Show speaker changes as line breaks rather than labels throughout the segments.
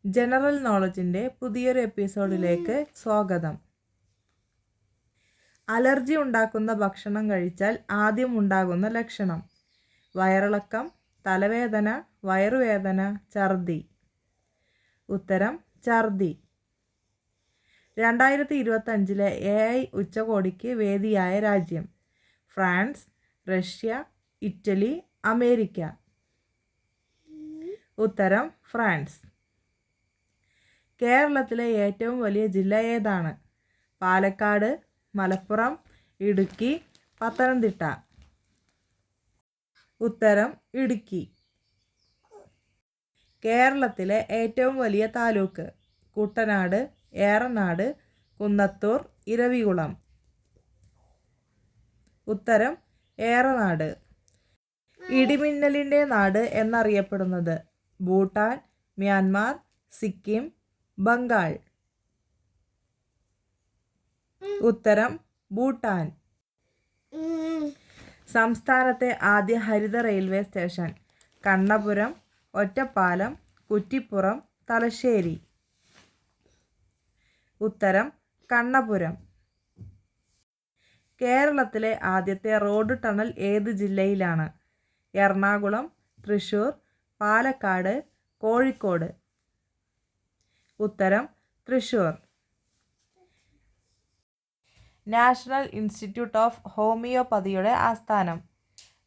General നോളജിൻ്റെ പുതിയൊരു എപ്പിസോഡിലേക്ക് സ്വാഗതം. അലർജി ഉണ്ടാക്കുന്ന ഭക്ഷണം കഴിച്ചാൽ ആദ്യം ഉണ്ടാകുന്ന ലക്ഷണം: വയറിളക്കം, തലവേദന, വയറുവേദന, ഛർദി. ഉത്തരം ഛർദി. 2025 AI ഉച്ചകോടിക്ക് വേദിയായ രാജ്യം: ഫ്രാൻസ്, റഷ്യ, ഇറ്റലി, അമേരിക്ക. ഉത്തരം ഫ്രാൻസ്. കേരളത്തിലെ ഏറ്റവും വലിയ ജില്ല ഏതാണ്? പാലക്കാട്, മലപ്പുറം, ഇടുക്കി, പത്തനംതിട്ട. ഉത്തരം ഇടുക്കി. കേരളത്തിലെ ഏറ്റവും വലിയ താലൂക്ക്: കുട്ടനാട്, ഏറനാട്, കുന്നത്തൂർ, ഇരവികുളം. ഉത്തരം ഏറനാട്. ഇടിമിന്നലിൻ്റെ നാട് എന്നറിയപ്പെടുന്നത്: ഭൂട്ടാൻ, മ്യാൻമാർ, സിക്കിം, ബംഗാൾ. ഉത്തരം ഭൂട്ടാൻ. സംസ്ഥാനത്തെ ആദ്യ ഹരിത റെയിൽവേ സ്റ്റേഷൻ: കണ്ണപുരം, ഒറ്റപ്പാലം, കുറ്റിപ്പുറം, തലശ്ശേരി. ഉത്തരം കണ്ണപുരം. കേരളത്തിലെ ആദ്യത്തെ റോഡ് ടണൽ ഏത് ജില്ലയിലാണ്? എറണാകുളം, തൃശ്ശൂർ, പാലക്കാട്, കോഴിക്കോട്. ഉത്തരം തൃശ്ശൂർ. നാഷണൽ ഇൻസ്റ്റിറ്റ്യൂട്ട് ഓഫ് ഹോമിയോപ്പതിയുടെ ആസ്ഥാനം: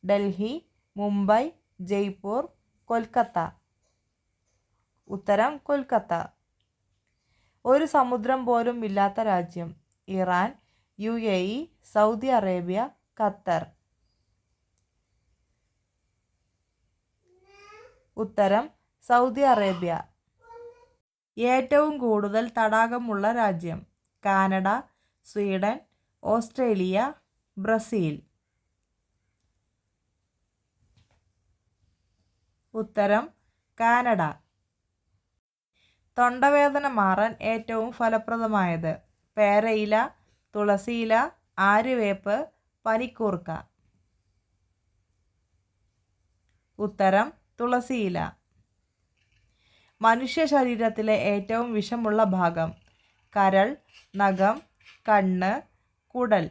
ഡൽഹി, മുംബൈ, ജയ്പൂർ, കൊൽക്കത്ത. ഉത്തരം കൊൽക്കത്ത. ഒരു സമുദ്രം പോലും ഇല്ലാത്ത രാജ്യം: Iran, UAE, Saudi Arabia, Qatar. ഉത്തരം സൗദി അറേബ്യ. ഏറ്റവും കൂടുതൽ തടാകമുള്ള രാജ്യം: കാനഡ, സ്വീഡൻ, ഓസ്ട്രേലിയ, ബ്രസീൽ. ഉത്തരം കാനഡ. തൊണ്ടവേദന മാറാൻ ഏറ്റവും ഫലപ്രദമായത്: പേരയില, തുളസിയില, ആര്യവേപ്പ്, പനിക്കൂർക്ക. ഉത്തരം തുളസിയില. മനുഷ്യ ശരീരത്തിലെ ഏറ്റവും വിഷമുള്ള ഭാഗം: കരൾ, നഖം, കണ്ണ്, കുടൽ.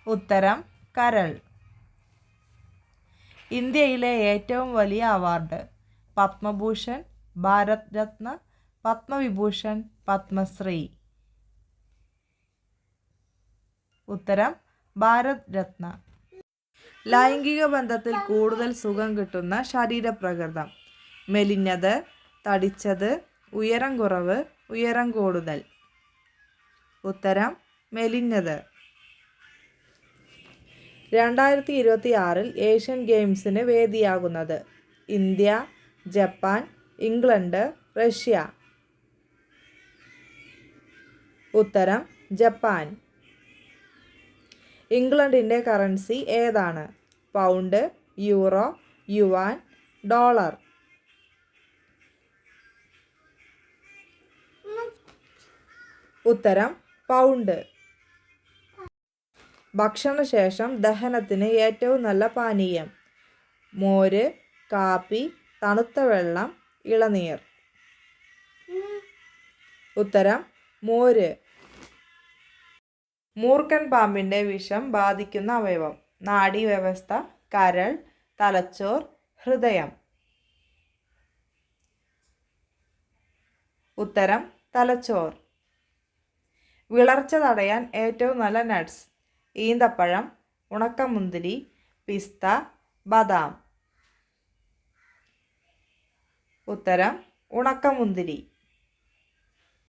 ഉത്തരം കരൾ. ഇന്ത്യയിലെ ഏറ്റവും വലിയ അവാർഡ്: പത്മഭൂഷൺ, ഭാരത് രത്ന, പത്മവിഭൂഷൺ, പത്മശ്രീ. ഉത്തരം ഭാരത് രത്ന. ലൈംഗിക ബന്ധത്തിൽ കൂടുതൽ സുഖം കിട്ടുന്ന ശരീരപ്രകൃതം: മെലിഞ്ഞത്, തടിച്ചത്, ഉയരം കുറവ്, ഉയരം കൂടുതൽ. ഉത്തരം മെലിഞ്ഞത്. 2026 ഏഷ്യൻ ഗെയിംസിന് വേദിയാകുന്നത്: ഇന്ത്യ, ജപ്പാൻ, ഇംഗ്ലണ്ട്, റഷ്യ. ഉത്തരം ജപ്പാൻ. ഇംഗ്ലണ്ടിൻ്റെ കറൻസി ഏതാണ്? Pound, euro, yuan, dollar. ഉത്തരം പൗണ്ട്. ഭക്ഷണശേഷം ദഹനത്തിന് ഏറ്റവും നല്ല പാനീയം: മോര്, കാപ്പി, തണുത്ത വെള്ളം, ഇളനീർ. ഉത്തരം മോര്. മൂർഖൻ പാമ്പിൻ്റെ വിഷം ബാധിക്കുന്ന അവയവം: നാഡീവ്യവസ്ഥ, കരൾ, തലച്ചോർ, ഹൃദയം. ഉത്തരം തലച്ചോർ. വിളർച്ച തടയാൻ ഏറ്റവും നല്ല നട്ട്സ്: ഈന്തപ്പഴം, ഉണക്കമുന്തിരി, പിസ്ത, ബദാം. ഉത്തരം ഉണക്കമുന്തിരി.